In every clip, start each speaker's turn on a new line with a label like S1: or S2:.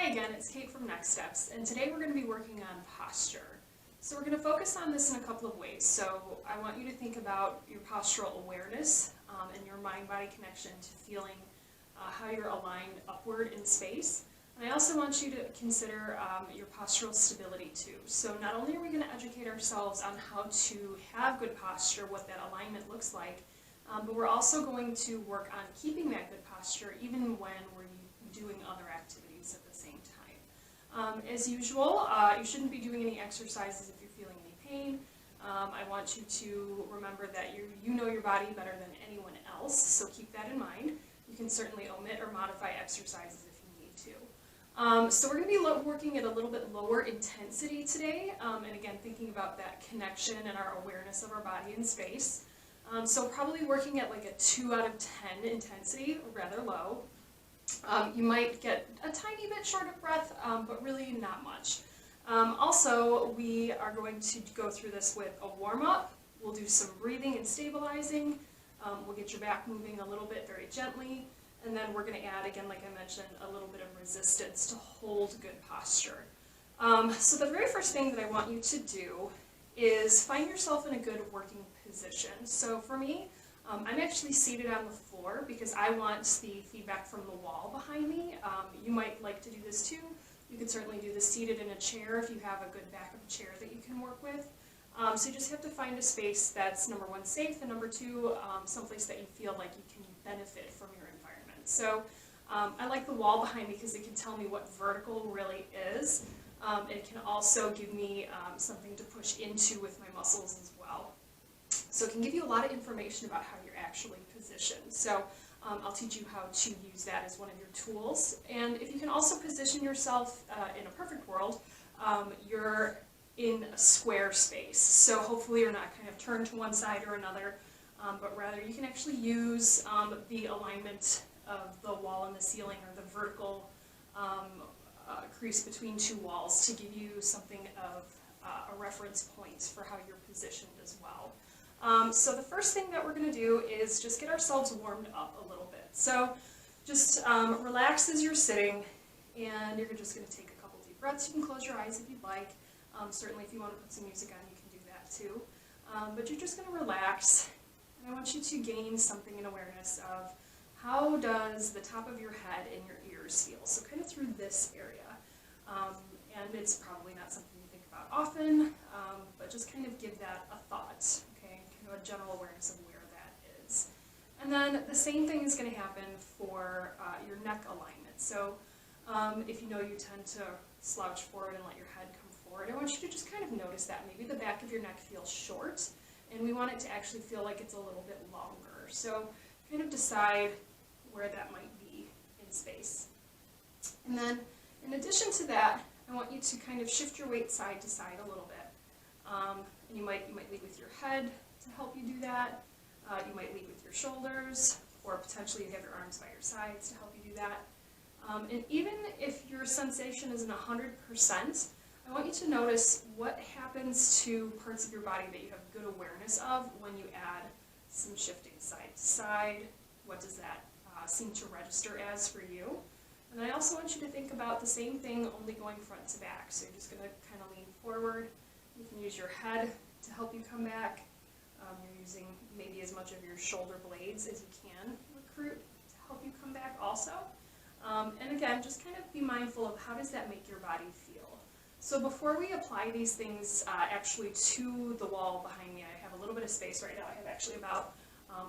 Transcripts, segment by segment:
S1: Hi again, it's Kate from Next Steps, and today we're going to be working on posture. So we're going to focus on this in a couple of ways. So I want you to think about your postural awareness and your mind-body connection to feeling how you're aligned upward in space. And I also want you to consider your postural stability too. So not only are we going to educate ourselves on how to have good posture, what that alignment looks like, but we're also going to work on keeping that good posture even when we're doing other activities at the same time. As usual, you shouldn't be doing any exercises if you're feeling any pain. I want you to remember that you know your body better than anyone else, so keep that in mind. You can certainly omit or modify exercises if you need to. So we're going to be working at a little bit lower intensity today, and again thinking about that connection and our awareness of our body in space. So probably working at like a 2 out of 10 intensity, rather low. You might get a tiny bit short of breath, but really not much. Also, we are going to go through this with a warm-up. We'll do some breathing and stabilizing. We'll get your back moving a little bit very gently. And then we're going to add, again, like I mentioned, a little bit of resistance to hold good posture. So the very first thing that I want you to do is find yourself in a good working position. So for me, I'm actually seated on the floor because I want the feedback from the wall behind me. You might like to do this too. You can certainly do this seated in a chair if you have a good back of a chair that you can work with. So you just have to find a space that's number one, safe, and number two, someplace that you feel like you can benefit from your environment. So I like the wall behind me because it can tell me what vertical really is. It can also give me something to push into with my muscles as well. So it can give you a lot of information about how you're actually positioned. So I'll teach you how to use that as one of your tools. And if you can also position yourself in a perfect world, you're in a square space. So hopefully you're not kind of turned to one side or another, but rather you can actually use the alignment of the wall and the ceiling, or the vertical crease between two walls, to give you something of a reference point for how you're positioned as well. So the first thing that we're going to do is just get ourselves warmed up a little bit. So just relax as you're sitting, and you're just going to take a couple deep breaths. You can close your eyes if you'd like. Certainly if you want to put some music on, you can do that too. But you're just going to relax, and I want you to gain something in awareness of how does the top of your head and your ears feel. So kind of through this area. And it's probably not something you think about often, but just kind of give that a thought. A general awareness of where that is. And then the same thing is going to happen for your neck alignment. So if you know you tend to slouch forward and let your head come forward, I want you to just kind of notice that. Maybe the back of your neck feels short, and we want it to actually feel like it's a little bit longer. So kind of decide where that might be in space. And then in addition to that, I want you to kind of shift your weight side to side a little bit. And you might lead with your head to help you do that. You might lead with your shoulders, or potentially you have your arms by your sides to help you do that. And even if your sensation isn't 100%, I want you to notice what happens to parts of your body that you have good awareness of when you add some shifting side to side. What does that seem to register as for you? And I also want you to think about the same thing, only going front to back. So you're just going to kind of lean forward. You can use your head to help you come back. You're using maybe as much of your shoulder blades as you can recruit to help you come back also. And again, just kind of be mindful of how does that make your body feel. So before we apply these things actually to the wall behind me, I have a little bit of space right now. I have actually about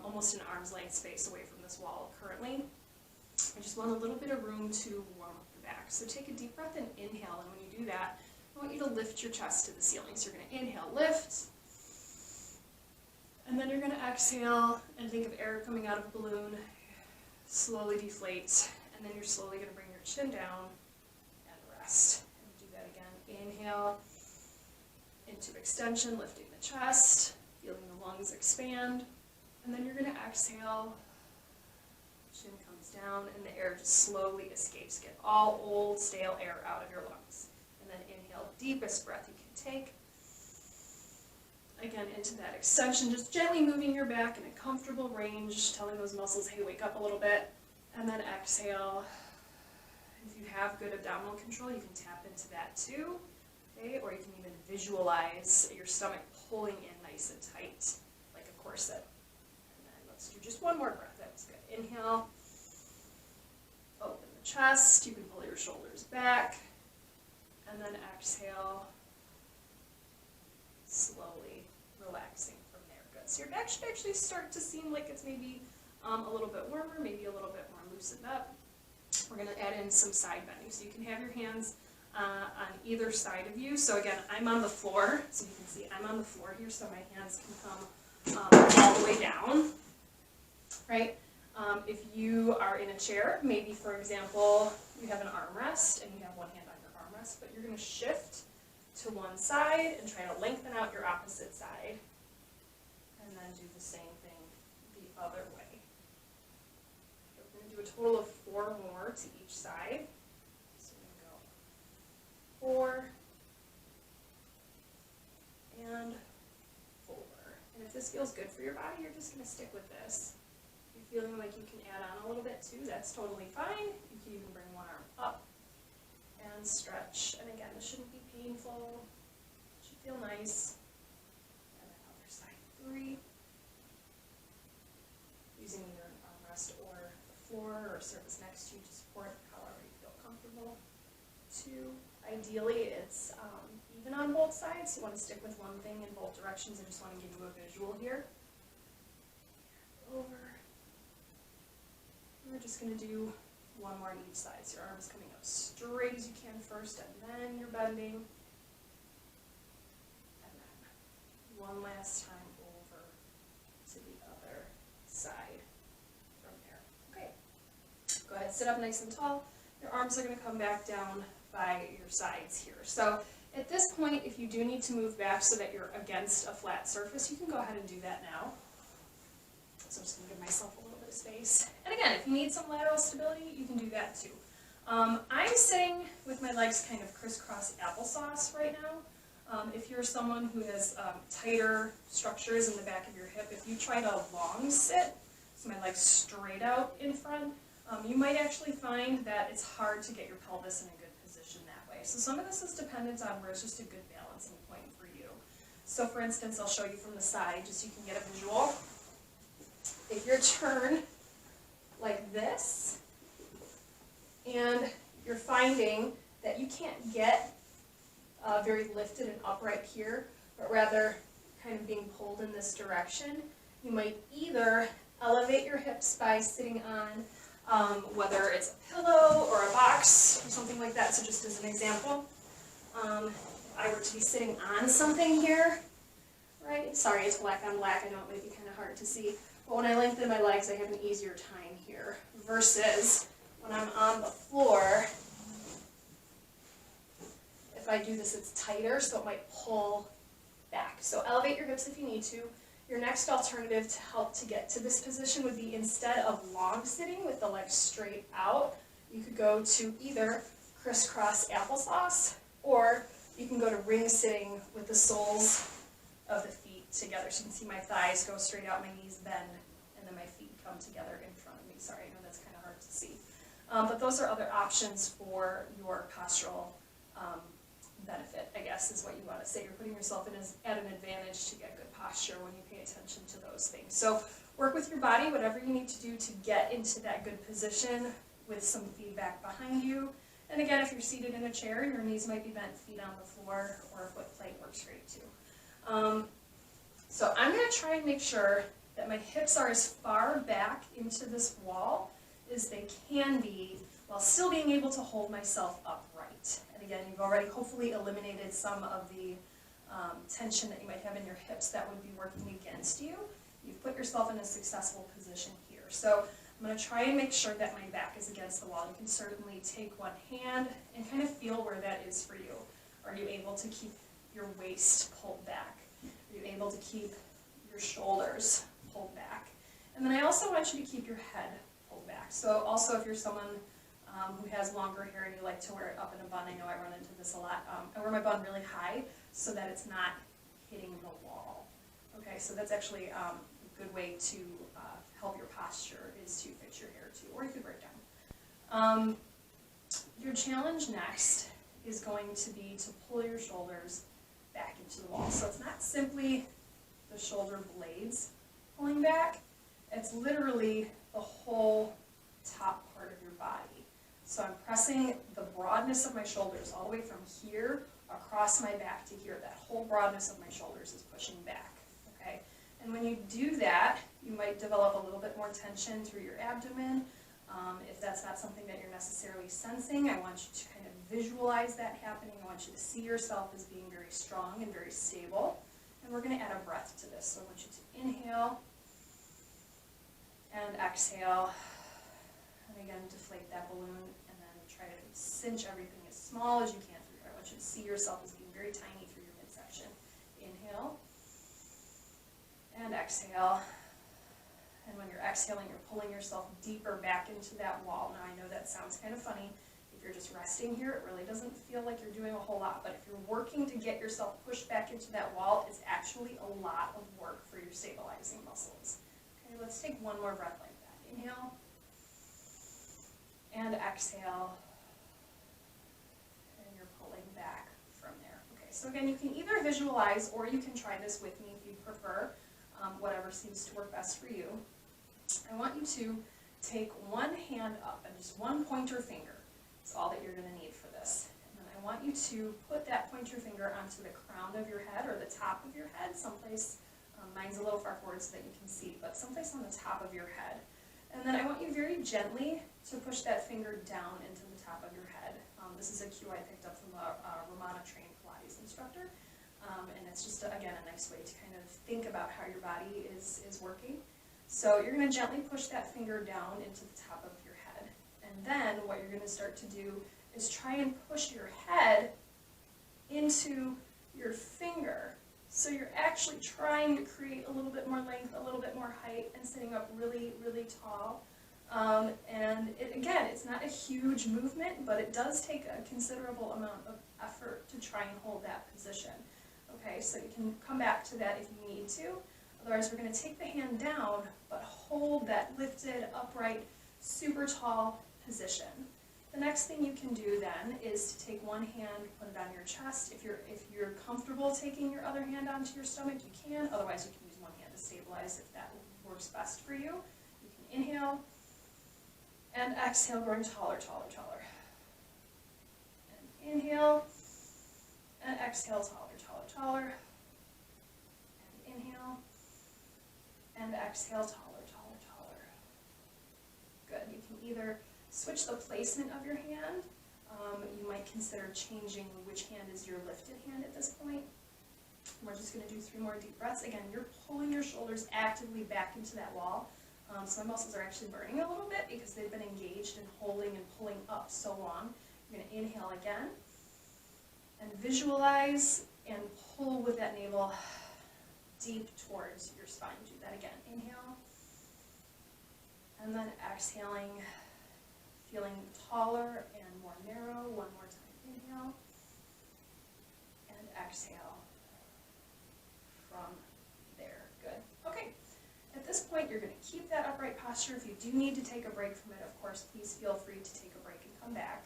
S1: almost an arm's length space away from this wall currently. I just want a little bit of room to warm up the back. So take a deep breath and inhale, and when you do that, I want you to lift your chest to the ceiling. So you're going to inhale, lift. And then you're going to exhale and think of air coming out of a balloon. Slowly deflate. And then you're slowly going to bring your chin down and rest. And do that again. Inhale into extension, lifting the chest, feeling the lungs expand. And then you're going to exhale. Chin comes down and the air just slowly escapes. Get all old, stale air out of your lungs. And then inhale, deepest breath you can take. Again, into that extension, just gently moving your back in a comfortable range, telling those muscles, hey, wake up a little bit. And then exhale, If you have good abdominal control, you can tap into that too. Okay? Or you can even visualize your stomach pulling in nice and tight, like a corset. And then let's do just one more breath. That was good. Inhale. Open the chest. You can pull your shoulders back. And then exhale. Slowly relaxing from there. Good. So your back should actually start to seem like it's maybe a little bit warmer, maybe a little bit more loosened up. We're going to add in some side bending. So you can have your hands on either side of you. So again, I'm on the floor. So you can see I'm on the floor here, so my hands can come all the way down. Right? If you are in a chair, maybe for example, you have an armrest and you have one hand on your armrest, but you're going to shift to one side and try to lengthen out your opposite side. And then do the same thing the other way. We're going to do a total of 4 more to each side. So we're going to go 4 and 4. And if this feels good for your body, you're just going to stick with this. If you're feeling like you can add on a little bit too, that's totally fine. You can even bring one arm up and stretch. And again, this shouldn't be painful. It should feel nice. And then other side 3. Using either an armrest or the floor or surface next to you to support however you feel comfortable. 2. Ideally, it's even on both sides. You want to stick with one thing in both directions. I just want to give you a visual here. Over. And we're just going to do one more on each side. So your arms coming up straight as you can first, and then you're bending. And then one last time over to the other side from there. Okay. Go ahead, sit up nice and tall. Your arms are going to come back down by your sides here. So at this point, if you do need to move back so that you're against a flat surface, you can go ahead and do that now. So I'm just going to give myself a little bit of space. And again, if you need some lateral stability, you can do that too. I'm sitting with my legs kind of crisscross applesauce right now. If you're someone who has tighter structures in the back of your hip, if you try to long sit, so my legs straight out in front, you might actually find that it's hard to get your pelvis in a good position that way. So some of this is dependent on where it's just a good balancing point for you. So for instance, I'll show you from the side just so you can get a visual. If you're turned like this, and you're finding that you can't get very lifted and upright here, but rather kind of being pulled in this direction, you might either elevate your hips by sitting on whether it's a pillow or a box or something like that. So just as an example, if I were to be sitting on something here, right? Sorry, it's black on black. I know it might be kind of hard to see. But when I lengthen my legs, I have an easier time here versus when I'm on the floor. If I do this, it's tighter, so it might pull back. So elevate your hips if you need to. Your next alternative to help to get to this position would be, instead of long sitting with the legs straight out, you could go to either crisscross applesauce, or you can go to ring sitting with the soles of the feet together. So you can see my thighs go straight out, my knees bend, and then my feet come together in front of me. Sorry, I know that's kind of hard to see. But those are other options for your postural benefit, I guess, is what you want to say. You're putting yourself at an advantage to get good posture when you pay attention to those things. So work with your body, whatever you need to do to get into that good position with some feedback behind you. And again, if you're seated in a chair, your knees might be bent, feet on the floor, or a foot plate works great too. So I'm going to try and make sure that my hips are as far back into this wall as they can be while still being able to hold myself upright. And again, you've already hopefully eliminated some of the tension that you might have in your hips that would be working against you. You've put yourself in a successful position here. So I'm going to try and make sure that my back is against the wall. You can certainly take one hand and kind of feel where that is for you. Are you able to keep your waist pulled back? Are you able to keep your shoulders pulled back? And then I also want you to keep your head pulled back. So also, if you're someone who has longer hair and you like to wear it up in a bun, I know I run into this a lot. I wear my bun really high so that it's not hitting the wall. Okay, so that's actually a good way to help your posture, is to fix your hair too, or you could wear it down. Your challenge next is going to be to pull your shoulders back into the wall. So it's not simply the shoulder blades pulling back, it's literally the whole top part of your body. So I'm pressing the broadness of my shoulders all the way from here across my back to here. That whole broadness of my shoulders is pushing back, okay? And when you do that, you might develop a little bit more tension through your abdomen. If that's not something that you're necessarily sensing, I want you to kind of visualize that happening. I want you to see yourself as being very strong and very stable. And we're going to add a breath to this. So I want you to inhale and exhale. And again, deflate that balloon and then try to cinch everything as small as you can through here. I want you to see yourself as being very tiny through your midsection. Inhale and exhale. And when you're exhaling, you're pulling yourself deeper back into that wall. Now, I know that sounds kind of funny. If you're just resting here, it really doesn't feel like you're doing a whole lot. But if you're working to get yourself pushed back into that wall, it's actually a lot of work for your stabilizing muscles. Okay, let's take one more breath like that. Inhale and exhale. And you're pulling back from there. Okay, so again, you can either visualize or you can try this with me if you prefer, whatever seems to work best for you. I want you to take one hand up and just one pointer finger. That's all that you're going to need for this. And then I want you to put that pointer finger onto the crown of your head or the top of your head, someplace, mine's a little far forward so that you can see, but someplace on the top of your head. And then I want you very gently to push that finger down into the top of your head. This is a cue I picked up from a Romana trained Pilates instructor. And it's just, again, a nice way to kind of think about how your body is working. So you're going to gently push that finger down into the top of your head. And then what you're going to start to do is try and push your head into your finger. So you're actually trying to create a little bit more length, a little bit more height, and sitting up really, really tall. And again, it's not a huge movement, but it does take a considerable amount of effort to try and hold that position. Okay, so you can come back to that if you need to. Otherwise, we're going to take the hand down, but hold that lifted, upright, super tall position. The next thing you can do then is to take one hand, put it on your chest. If you're comfortable taking your other hand onto your stomach, you can. Otherwise, you can use one hand to stabilize if that works best for you. You can inhale and exhale, growing taller, taller, taller. And inhale and exhale, taller, taller, taller. And inhale and exhale, taller, taller, taller. Good. You can either switch the placement of your hand. You might consider changing which hand is your lifted hand at this point. We're just going to do 3 more deep breaths. Again, you're pulling your shoulders actively back into that wall. So my muscles are actually burning a little bit because they've been engaged in holding and pulling up so long. You're going to inhale again and visualize and pull with that navel deep towards your spine. Do that again. Inhale and then exhaling, feeling taller and more narrow. One more time. Inhale and exhale from there. Good. Okay. At this point, you're going to keep that upright posture. If you do need to take a break from it, of course, please feel free to take a break and come back.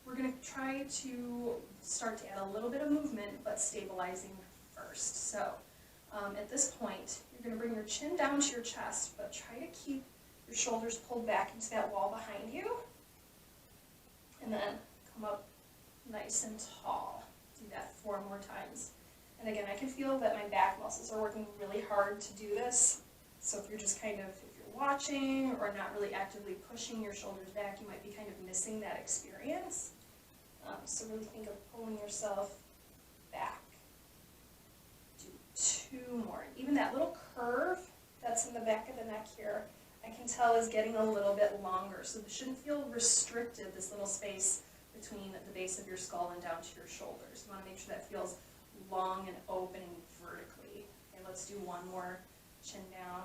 S1: We're going to try to start to add a little bit of movement, but stabilizing first. So at this point, you're going to bring your chin down to your chest, but try to keep your shoulders pulled back into that wall behind you. And then come up nice and tall. Do that 4 more times. And again, I can feel that my back muscles are working really hard to do this. So if you're just kind of, if you're watching or not really actively pushing your shoulders back, you might be kind of missing that experience. So really think of pulling yourself back. Do 2 more. Even that little curve that's in the back of the neck here, I can tell is getting a little bit longer. So it shouldn't feel restricted, this little space between the base of your skull and down to your shoulders. You want to make sure that feels long and opening vertically. Okay, let's do 1 more. Chin down.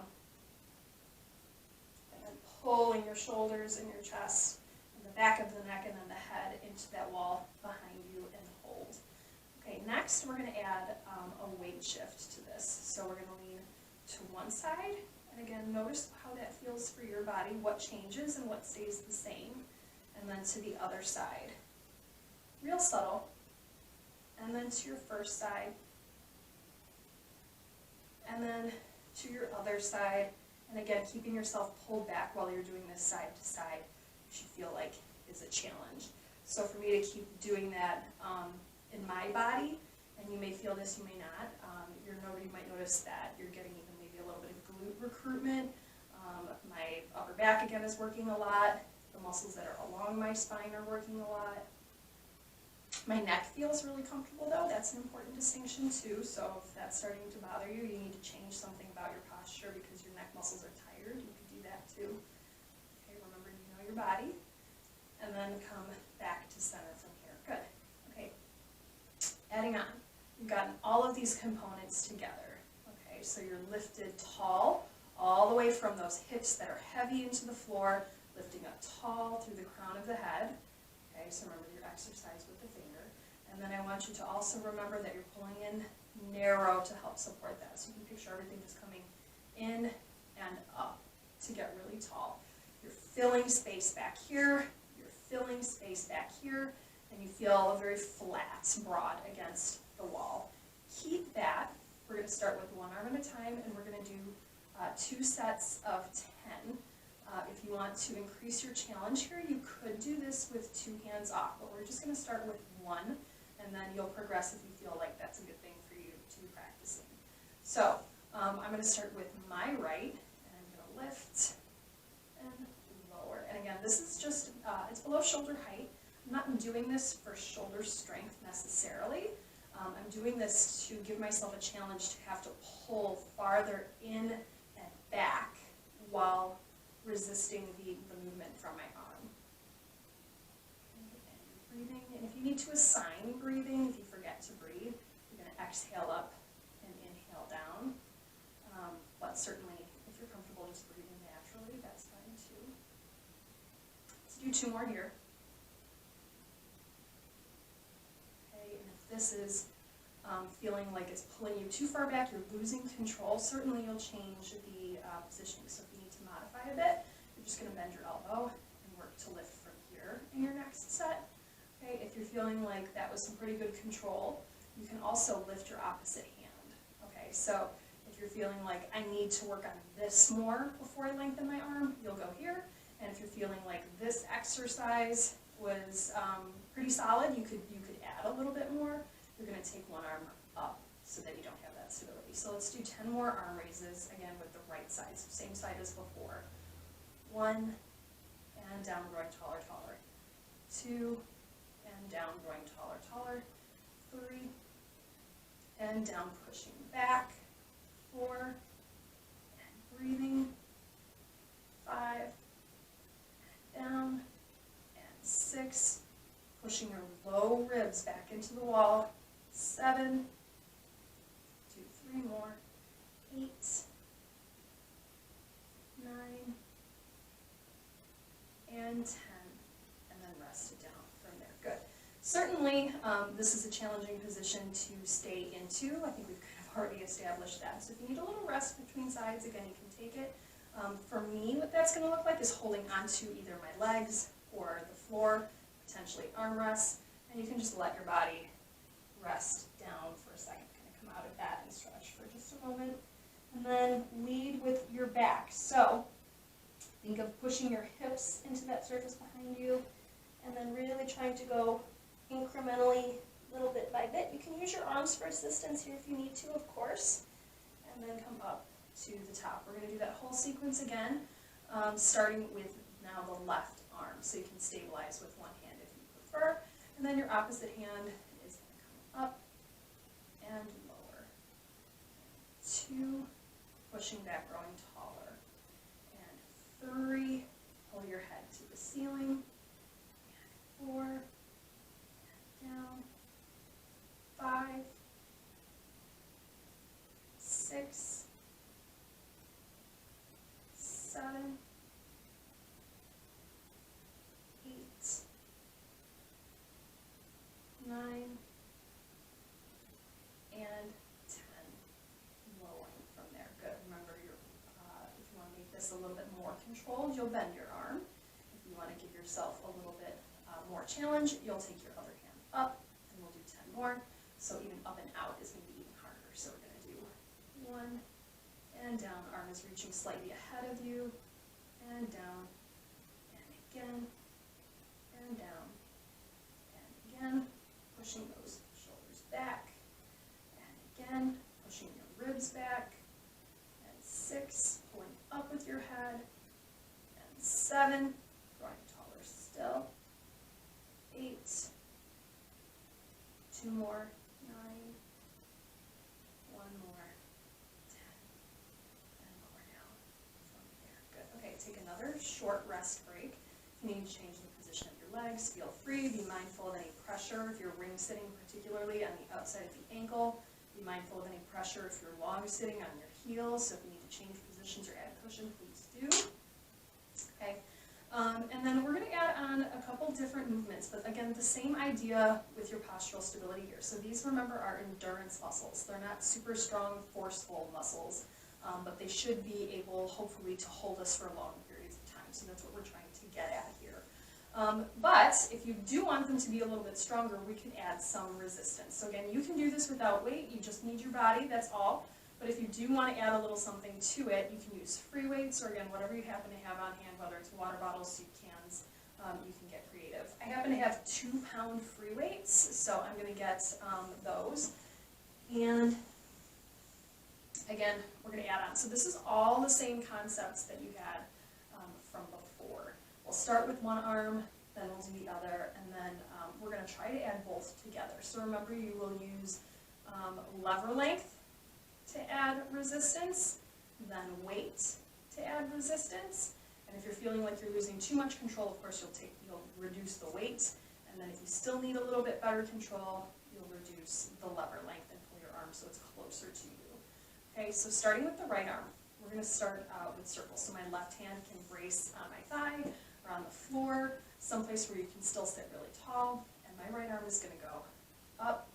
S1: And then pulling your shoulders and your chest and the back of the neck and then the head into that wall behind you and hold. Okay, next we're going to add a weight shift to this. So we're going to lean to one side. And again, notice how that feels for your body, what changes and what stays the same. and then to the other side. Real subtle. And then to your first side. And then to your other side. And again, keeping yourself pulled back while you're doing this side to side, you should feel like is a challenge. So for me to keep doing that in my body, and you may feel this, you may not, you might notice that you're getting even maybe a little bit of glute recruitment. My upper back again is working a lot. The muscles that are along my spine are working a lot. My neck feels really comfortable though. That's an important distinction too. So if that's starting to bother you, you need to change something about your posture because your neck muscles are tired. You can do that too. Okay, remember you know your body. And then come back to center from here. Good. Okay. Adding on. You've gotten all of these components together. Okay, so you're lifted tall all the way from those hips that are heavy into the floor, lifting up tall through the crown of the head. Okay, so remember your exercise with the finger. And then I want you to also remember that you're pulling in narrow to help support that. So you can picture everything just coming in and up to get really tall. You're filling space back here, you're filling space back here, and you feel very flat, broad against the wall. Keep that. We're going to start with one arm at a time, and we're going to do 2 sets of 10. If you want to increase your challenge here, you could do this with 2 hands off, but we're just going to start with 1, and then you'll progress if you feel like that's a good thing for you to be practicing. So I'm going to start with my right, and I'm going to lift and lower. And again, this is just, it's below shoulder height. I'm not doing this for shoulder strength necessarily. I'm doing this to give myself a challenge to have to pull farther in and back while resisting the movement from my arm. And breathing, and if you need to assign breathing, if you forget to breathe, you're going to exhale up and inhale down. But certainly, if you're comfortable just breathing naturally, that's fine too. Let's do 2 more here. Okay, and if this is feeling like it's pulling you too far back, you're losing control, certainly you'll change the positioning. So if you need to modify a bit, you're just going to bend your elbow and work to lift from here in your next set. Okay, if you're feeling like that was some pretty good control, you can also lift your opposite hand. Okay, so if you're feeling like I need to work on this more before I lengthen my arm, you'll go here. And if you're feeling like this exercise was pretty solid, you could add a little bit more. You're going to take one arm up so that you don't have that stability. So let's do 10 more arm raises, again with the right side, so same side as before. 1, and down, growing taller, taller. 2, and down, growing taller, taller. 3, and down, pushing back. 4, and breathing. 5, and down, and 6, pushing your low ribs back into the wall. 7, do 3 more, 8, 9, and 10, and then rest it down from there. Good. Certainly, this is a challenging position to stay into. I think we've kind of already established that. So if you need a little rest between sides, again, you can take it. For me, what that's going to look like is holding onto either my legs or the floor, potentially armrests, and you can just let your body rest down for a second. Kind of come out of that and stretch for just a moment. And then lead with your back. So think of pushing your hips into that surface behind you, and then really trying to go incrementally, little bit by bit. You can use your arms for assistance here if you need to, of course, and then come up to the top. We're going to do that whole sequence again, starting with now the left arm, so you can stabilize with one hand if you prefer, and then your opposite hand is going to come up and lower. 2, pushing back, growing taller, and 3, pull your head to the ceiling, and 4, and down, 5, 6, 7, 8, 9, and 10. Lowering from there. Good. Remember, if you want to make this a little bit more controlled, you'll bend your arm. If you want to give yourself a little bit more challenge, you'll take your other hand up, and we'll do 10 more. So even up and out is going to be even harder. So we're going to do 1 and down. Arm is reaching slightly ahead of you, and down, and again, and down, and again, pushing those shoulders back, and again, pushing your ribs back, and 6, pulling up with your head, and 7, growing taller still, 8, 2 more, 9, 1 more, 10, and lower down from there. Good. Okay, take another short rest break. If you need to change the position of your legs, feel free. Be mindful of any pressure. If you're ring sitting, particularly on the outside of the ankle, be mindful of any pressure if you're long sitting on your heels. So if you need to change positions or add cushion, please do. Okay. And then we're going to add on a couple different movements, but again, the same idea with your postural stability here. So these, remember, are endurance muscles. They're not super strong, forceful muscles, but they should be able, hopefully, to hold us for long periods of time. So that's what we're trying to get at here. But if you do want them to be a little bit stronger, we can add some resistance. So again, you can do this without weight. You just need your body, that's all. But if you do want to add a little something to it, you can use free weights, or again, whatever you happen to have on hand, whether it's water bottles, soup cans, you can get creative. I happen to have 2-pound free weights, so I'm going to get those. And again, we're going to add on. So this is all the same concepts that you had from before. We'll start with one arm, then we'll do the other, and then we're going to try to add both together. So remember, you will use lever length to add resistance, then weight to add resistance. And if you're feeling like you're losing too much control, of course you'll reduce the weight, and then if you still need a little bit better control, you'll reduce the lever length and pull your arm so it's closer to you. Okay, so starting with the right arm, we're going to start with circles. So my left hand can brace on my thigh or on the floor, someplace where you can still sit really tall, and my right arm is going to go up.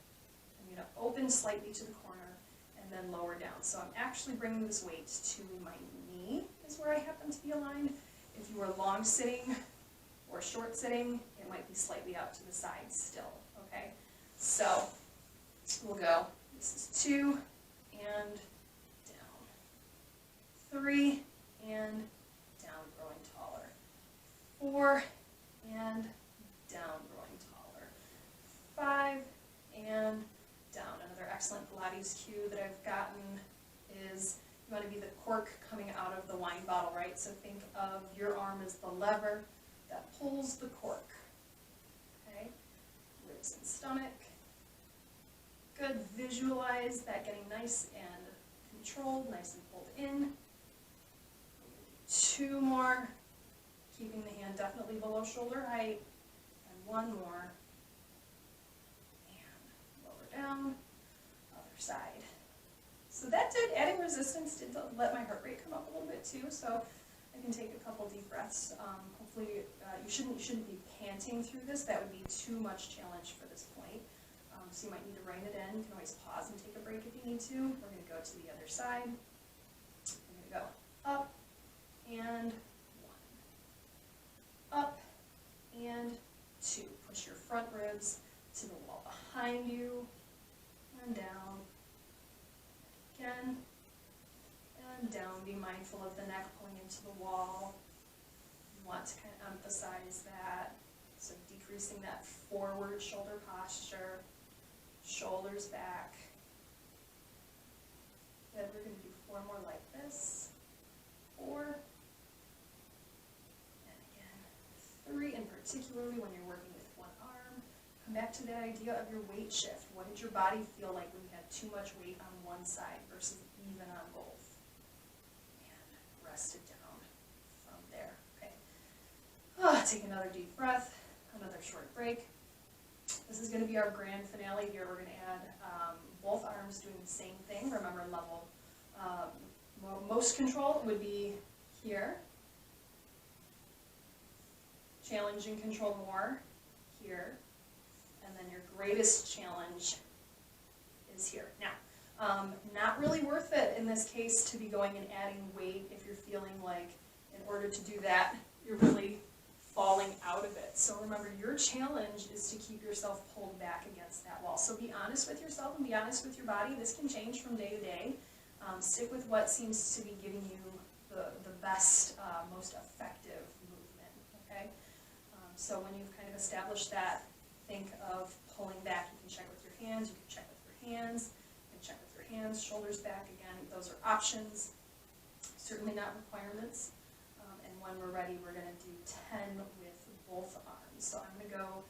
S1: I'm going to open slightly to the corner, and then lower down. So I'm actually bringing this weight to my knee is where I happen to be aligned. If you are long sitting or short sitting, it might be slightly out to the side still, okay? So we'll go, this is 2 and down, 3 and down, growing taller, 4 and down, growing taller, 5 and down. Another excellent Pilates cue that I've gotten is you want to be the cork coming out of the wine bottle, right? So think of your arm as the lever that pulls the cork. Okay? Ribs and stomach. Good. Visualize that getting nice and controlled, nice and pulled in. 2 more. Keeping the hand definitely below shoulder height. And 1 more. Down, other side. So that did, adding resistance did let my heart rate come up a little bit too, so I can take a couple deep breaths. Hopefully you shouldn't be panting through this. That would be too much challenge for this point. So you might need to rein it in. You can always pause and take a break if you need to. We're going to go to the other side. I'm going to go up and 1. Up and 2. Push your front ribs to the wall behind you. And down, again, and down. Be mindful of the neck pulling into the wall. You want to kind of emphasize that. So decreasing that forward shoulder posture, shoulders back. Good, we're going to do 4 more like this. 4, and again, 3, and particularly when you're working with one arm. Come back to that idea of your weight shift. What did your body feel like when you had too much weight on one side versus even on both? And rest it down from there. Okay. Take another deep breath, another short break. This is going to be our grand finale here. We're going to add both arms doing the same thing. Remember, level most control would be here. Challenge and control more here. And then your greatest challenge is here. Now, not really worth it in this case to be going and adding weight if you're feeling like in order to do that, you're really falling out of it. So remember, your challenge is to keep yourself pulled back against that wall. So be honest with yourself and be honest with your body. This can change from day to day. Stick with what seems to be giving you the best, most effective movement, okay? So when you've kind of established that, think of pulling back. You can check with your hands, you can check with your hands, you can check with your hands, shoulders back. Again, those are options, certainly not requirements. And when we're ready, we're going to do 10 with both arms. So I'm going to go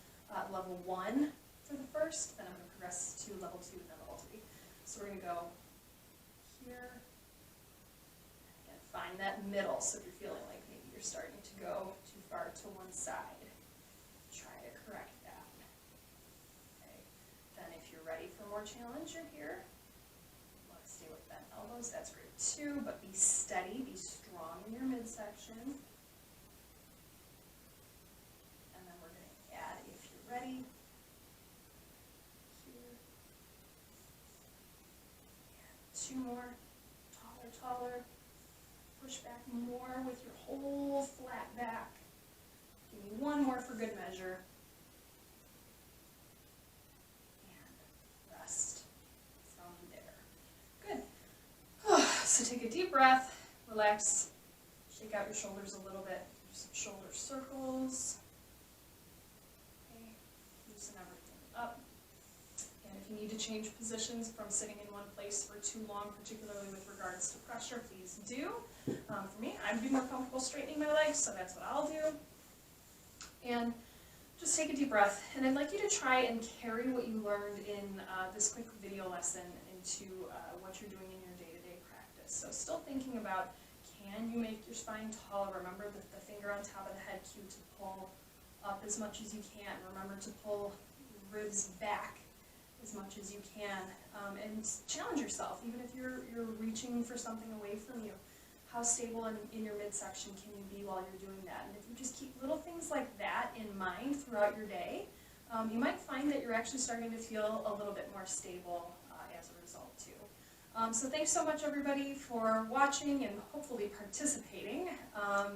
S1: level 1 for the first, then I'm going to progress to level 2 and then level 3. So we're going to go here, and find that middle. So if you're feeling like maybe you're starting to go too far to one side, try to correct that. Okay. Then if you're ready for more challenge, you're here. You want to stay with bent elbows, that's great too, but be steady, be strong in your midsection. And then we're going to add, if you're ready, here. And 2 more. Taller. Push back more with your whole flat back. Give me 1 more for good measure. And rest from there. Good. So take a deep breath, relax, shake out your shoulders a little bit. Do some shoulder circles. Okay. Loosen everything up. And if you need to change positions from sitting in one place for too long, particularly with regards to pressure, please do. For me, I'd be more comfortable straightening my legs, so that's what I'll do. And just take a deep breath. And I'd like you to try and carry what you learned in this quick video lesson into what you're doing in your day-to-day practice. So still thinking about, can you make your spine taller? Remember the finger on top of the head cue to pull up as much as you can. Remember to pull ribs back as much as you can, and challenge yourself, even if you're reaching for something away from you. How stable in your midsection can you be while you're doing that? And if you just keep little things like that in mind throughout your day, you might find that you're actually starting to feel a little bit more stable as a result too. So thanks so much everybody for watching and hopefully participating.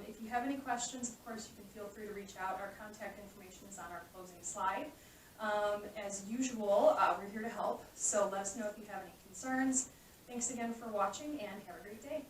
S1: If you have any questions, of course, you can feel free to reach out. Our contact information is on our closing slide. As usual, we're here to help, so let us know if you have any concerns. Thanks again for watching, and have a great day.